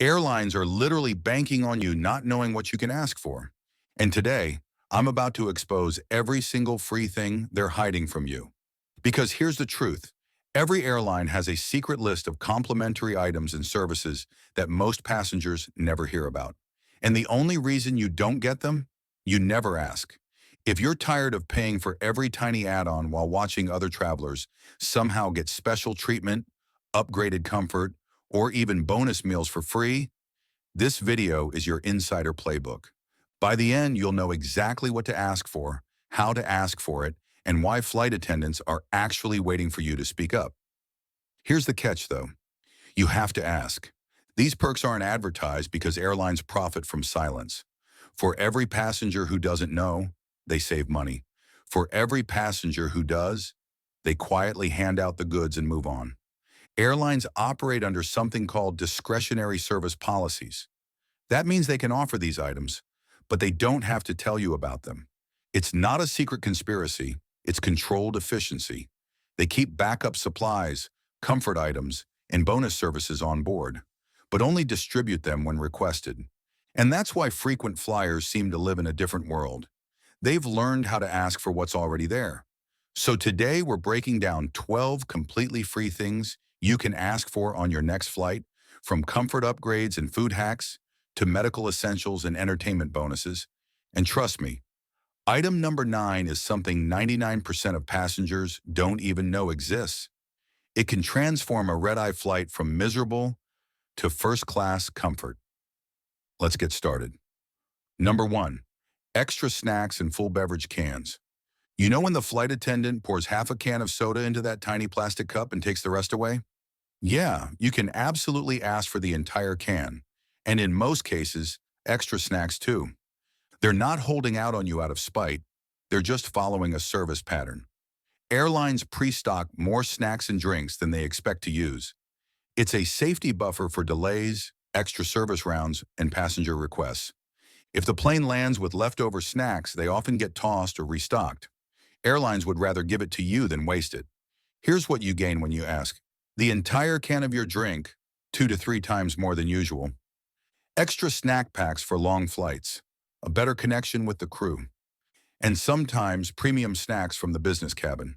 Airlines are literally banking on you not knowing what you can ask for. And today, I'm about to expose every single free thing they're hiding from you. Because here's the truth. Every airline has a secret list of complimentary items and services that most passengers never hear about. And the only reason you don't get them, you never ask. If you're tired of paying for every tiny add-on while watching other travelers somehow get special treatment, upgraded comfort, or even bonus meals for free, this video is your insider playbook. By the end, you'll know exactly what to ask for, how to ask for it, and why flight attendants are actually waiting for you to speak up. Here's the catch, though. You have to ask. These perks aren't advertised because airlines profit from silence. For every passenger who doesn't know, they save money. For every passenger who does, they quietly hand out the goods and move on. Airlines operate under something called discretionary service policies. That means they can offer these items, but they don't have to tell you about them. It's not a secret conspiracy, it's controlled efficiency. They keep backup supplies, comfort items, and bonus services on board, but only distribute them when requested. And that's why frequent flyers seem to live in a different world. They've learned how to ask for what's already there. So today we're breaking down 12 completely free things you can ask for on your next flight, from comfort upgrades and food hacks to medical essentials and entertainment bonuses. And trust me, item number 9 is something 99% of passengers don't even know exists. It can transform a red-eye flight from miserable to first-class comfort. Let's get started. Number 1, extra snacks and full beverage cans. You know when the flight attendant pours half a can of soda into that tiny plastic cup and takes the rest away? Yeah, you can absolutely ask for the entire can, and in most cases, extra snacks too. They're not holding out on you out of spite, they're just following a service pattern. Airlines pre-stock more snacks and drinks than they expect to use. It's a safety buffer for delays, extra service rounds, and passenger requests. If the plane lands with leftover snacks, they often get tossed or restocked. Airlines would rather give it to you than waste it. Here's what you gain when you ask. The entire can of your drink, 2 to 3 times more than usual. Extra snack packs for long flights, a better connection with the crew. And sometimes premium snacks from the business cabin.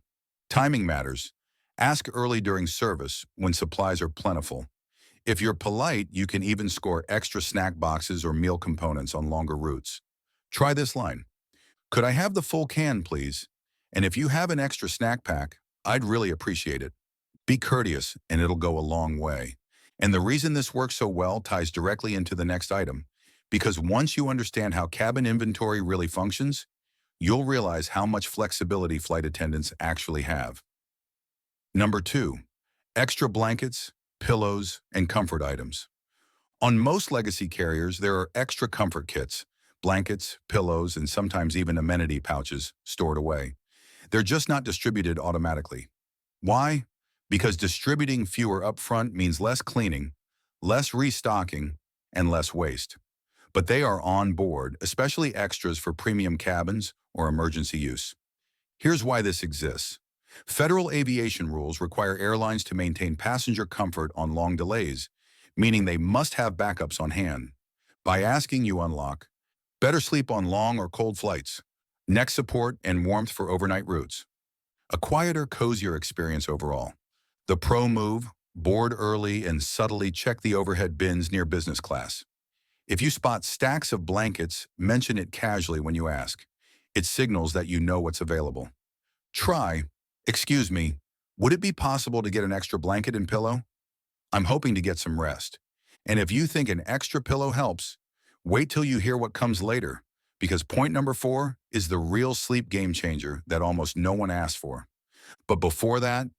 Timing matters. Ask early during service when supplies are plentiful. If you're polite, you can even score extra snack boxes or meal components on longer routes. Try this line. Could I have the full can, please? And if you have an extra snack pack, I'd really appreciate it. Be courteous, and it'll go a long way. And the reason this works so well ties directly into the next item, because once you understand how cabin inventory really functions, you'll realize how much flexibility flight attendants actually have. Number 2, extra blankets, pillows, and comfort items. On most legacy carriers, there are extra comfort kits, blankets, pillows, and sometimes even amenity pouches stored away. They're just not distributed automatically. Why? Because distributing fewer upfront means less cleaning, less restocking, and less waste. But they are on board, especially extras for premium cabins or emergency use. Here's why this exists. Federal aviation rules require airlines to maintain passenger comfort on long delays, meaning they must have backups on hand. By asking, you unlock better sleep on long or cold flights, neck support and warmth for overnight routes, a quieter, cozier experience overall. The pro move, board early and subtly check the overhead bins near business class. If you spot stacks of blankets, mention it casually when you ask. It signals that you know what's available. Try, excuse me, would it be possible to get an extra blanket and pillow? I'm hoping to get some rest. And if you think an extra pillow helps, wait till you hear what comes later, because point number 4 is the real sleep game changer that almost no one asks for. But before that,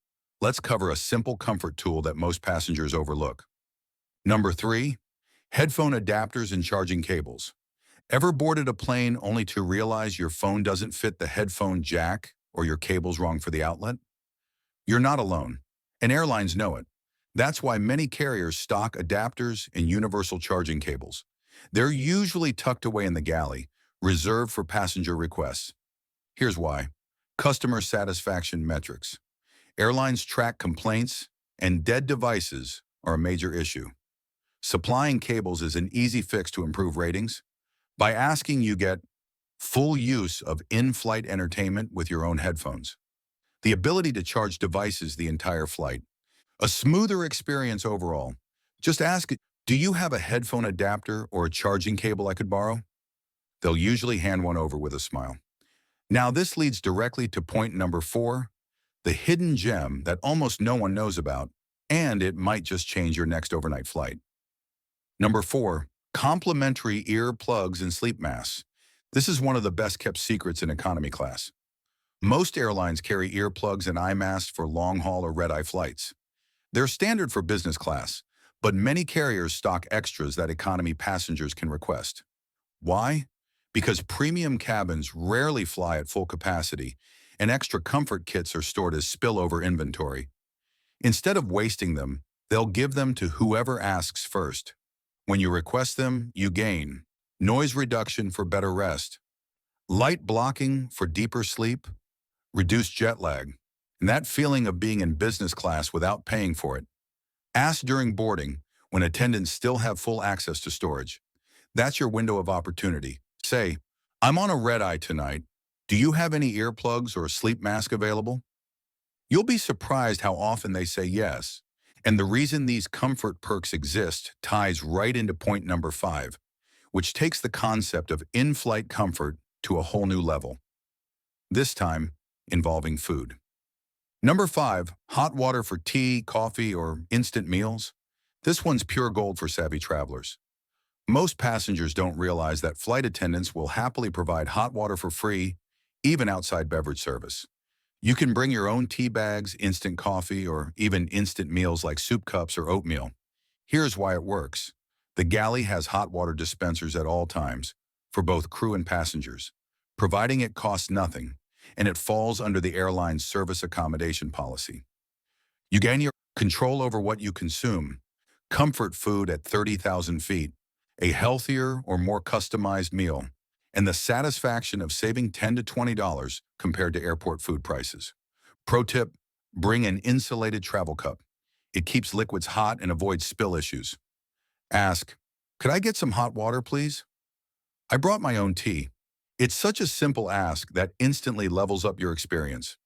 let's cover a simple comfort tool that most passengers overlook. Number 3, headphone adapters and charging cables. Ever boarded a plane only to realize your phone doesn't fit the headphone jack or your cable's wrong for the outlet? You're not alone, and airlines know it. That's why many carriers stock adapters and universal charging cables. They're usually tucked away in the galley, reserved for passenger requests. Here's why. Customer satisfaction metrics. Airlines track complaints, and dead devices are a major issue. Supplying cables is an easy fix to improve ratings. By asking, you get full use of in-flight entertainment with your own headphones, the ability to charge devices the entire flight, a smoother experience overall. Just ask, do you have a headphone adapter or a charging cable I could borrow? They'll usually hand one over with a smile. Now this leads directly to point number 4, the hidden gem that almost no one knows about, and it might just change your next overnight flight. Number 4, complimentary earplugs and sleep masks. This is one of the best kept secrets in economy class. Most airlines carry earplugs and eye masks for long-haul or red-eye flights. They're standard for business class, but many carriers stock extras that economy passengers can request. Why? Because premium cabins rarely fly at full capacity, and extra comfort kits are stored as spillover inventory. Instead of wasting them, they'll give them to whoever asks first. When you request them, you gain noise reduction for better rest, light blocking for deeper sleep, reduced jet lag, and that feeling of being in business class without paying for it. Ask during boarding when attendants still have full access to storage. That's your window of opportunity. Say, I'm on a red eye tonight. Do you have any earplugs or a sleep mask available? You'll be surprised how often they say yes. And the reason these comfort perks exist ties right into point number 5, which takes the concept of in-flight comfort to a whole new level. This time, involving food. Number 5, hot water for tea, coffee, or instant meals. This one's pure gold for savvy travelers. Most passengers don't realize that flight attendants will happily provide hot water for free, even outside beverage service. You can bring your own tea bags, instant coffee, or even instant meals like soup cups or oatmeal. Here's why it works. The galley has hot water dispensers at all times, for both crew and passengers. Providing it costs nothing, and it falls under the airline's service accommodation policy. You gain your control over what you consume, comfort food at 30,000 feet, a healthier or more customized meal, and the satisfaction of saving $10 to $20 compared to airport food prices. Pro tip, bring an insulated travel cup. It keeps liquids hot and avoids spill issues. Ask, could I get some hot water, please? I brought my own tea. It's such a simple ask that instantly levels up your experience.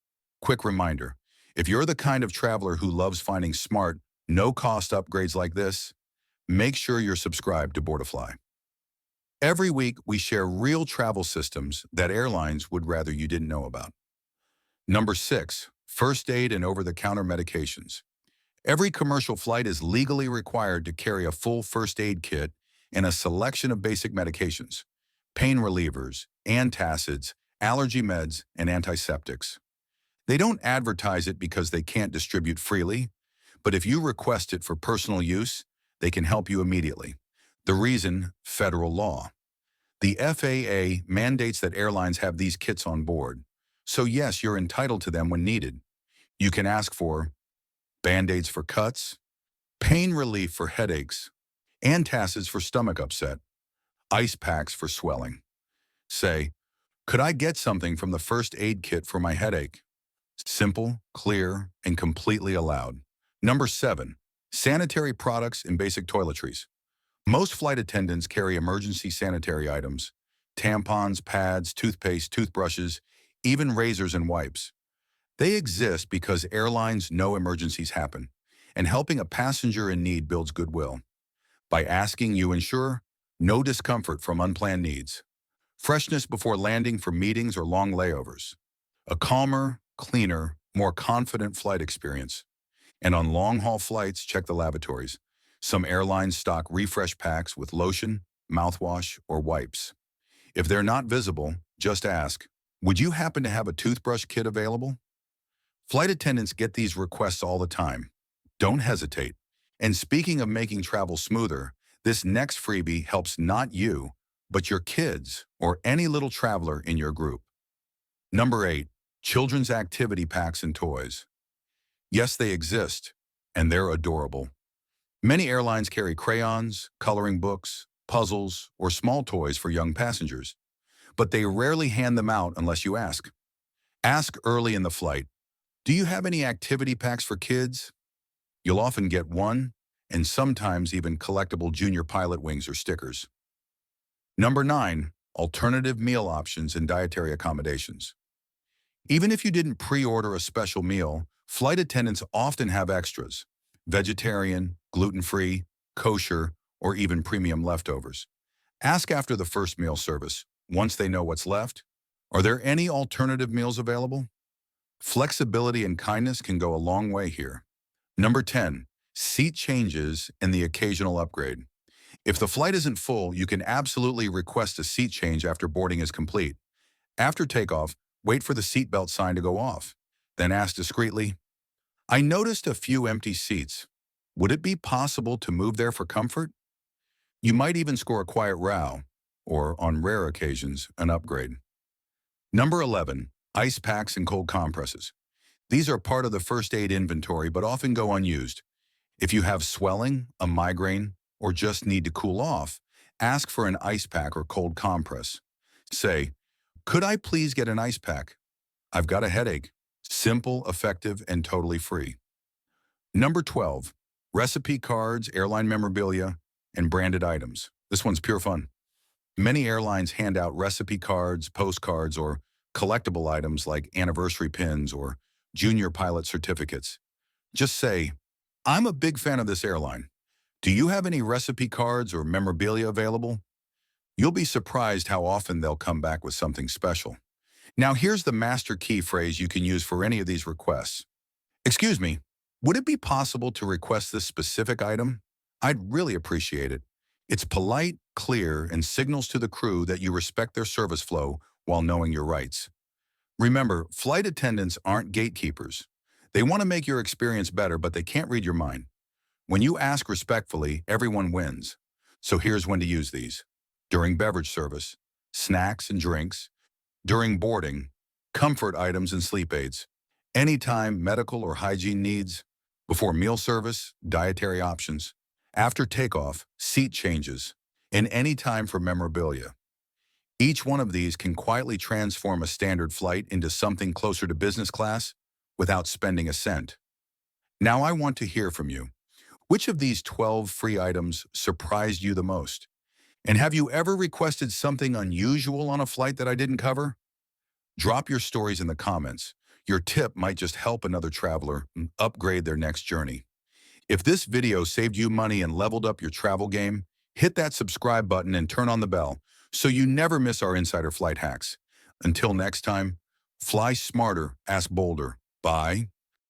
Quick reminder, if you're the kind of traveler who loves finding smart, no-cost upgrades like this, make sure you're subscribed to BoardiFly. Every week, we share real travel systems that airlines would rather you didn't know about. Number 6, first aid and over-the-counter medications. Every commercial flight is legally required to carry a full first aid kit and a selection of basic medications, pain relievers, antacids, allergy meds, and antiseptics. They don't advertise it because they can't distribute freely, but if you request it for personal use, they can help you immediately. The reason, federal law. The FAA mandates that airlines have these kits on board. So yes, you're entitled to them when needed. You can ask for Band-Aids for cuts, pain relief for headaches, antacids for stomach upset, ice packs for swelling. Say, could I get something from the first aid kit for my headache? Simple, clear, and completely allowed. Number 7, sanitary products and basic toiletries. Most flight attendants carry emergency sanitary items, tampons, pads, toothpaste, toothbrushes, even razors and wipes. They exist because airlines know emergencies happen, and helping a passenger in need builds goodwill. By asking, you ensure no discomfort from unplanned needs, freshness before landing for meetings or long layovers, a calmer, cleaner, more confident flight experience. And on long-haul flights, check the lavatories. Some airlines stock refresh packs with lotion, mouthwash, or wipes. If they're not visible, just ask, would you happen to have a toothbrush kit available? Flight attendants get these requests all the time. Don't hesitate. And speaking of making travel smoother, this next freebie helps not you, but your kids or any little traveler in your group. Number 8, children's activity packs and toys. Yes, they exist, and they're adorable. Many airlines carry crayons, coloring books, puzzles, or small toys for young passengers, but they rarely hand them out unless you ask. Ask early in the flight, do you have any activity packs for kids? You'll often get one, and sometimes even collectible junior pilot wings or stickers. Number 9. Alternative meal options and dietary accommodations. Even if you didn't pre-order a special meal, flight attendants often have extras: vegetarian, gluten-free, kosher, or even premium leftovers. Ask after the first meal service, once they know what's left. Are there any alternative meals available? Flexibility and kindness can go a long way here. Number 10. Seat changes and the occasional upgrade. If the flight isn't full, you can absolutely request a seat change after boarding is complete. After takeoff, wait for the seatbelt sign to go off. Then ask discreetly, "I noticed a few empty seats. Would it be possible to move there for comfort?" You might even score a quiet row, or on rare occasions, an upgrade. Number 11. Ice packs and cold compresses. These are part of the first aid inventory but often go unused. If you have swelling, a migraine, or just need to cool off, ask for an ice pack or cold compress. Say, "Could I please get an ice pack? I've got a headache." Simple, effective, and totally free. Number 12. Recipe cards, airline memorabilia, and branded items. This one's pure fun. Many airlines hand out recipe cards, postcards, or collectible items like anniversary pins or junior pilot certificates. Just say, "I'm a big fan of this airline. Do you have any recipe cards or memorabilia available?" You'll be surprised how often they'll come back with something special. Now here's the master key phrase you can use for any of these requests. "Excuse me, would it be possible to request this specific item? I'd really appreciate it." It's polite, clear, and signals to the crew that you respect their service flow while knowing your rights. Remember, flight attendants aren't gatekeepers. They want to make your experience better, but they can't read your mind. When you ask respectfully, everyone wins. So here's when to use these. During beverage service, snacks and drinks. During boarding, comfort items and sleep aids. Anytime medical or hygiene needs. Before meal service, dietary options. After takeoff, seat changes. And any time for memorabilia. Each one of these can quietly transform a standard flight into something closer to business class without spending a cent. Now I want to hear from you. Which of these 12 free items surprised you the most? And have you ever requested something unusual on a flight that I didn't cover? Drop your stories in the comments. Your tip might just help another traveler upgrade their next journey. If this video saved you money and leveled up your travel game, hit that subscribe button and turn on the bell so you never miss our insider flight hacks. Until next time, fly smarter, ask bolder. Bye.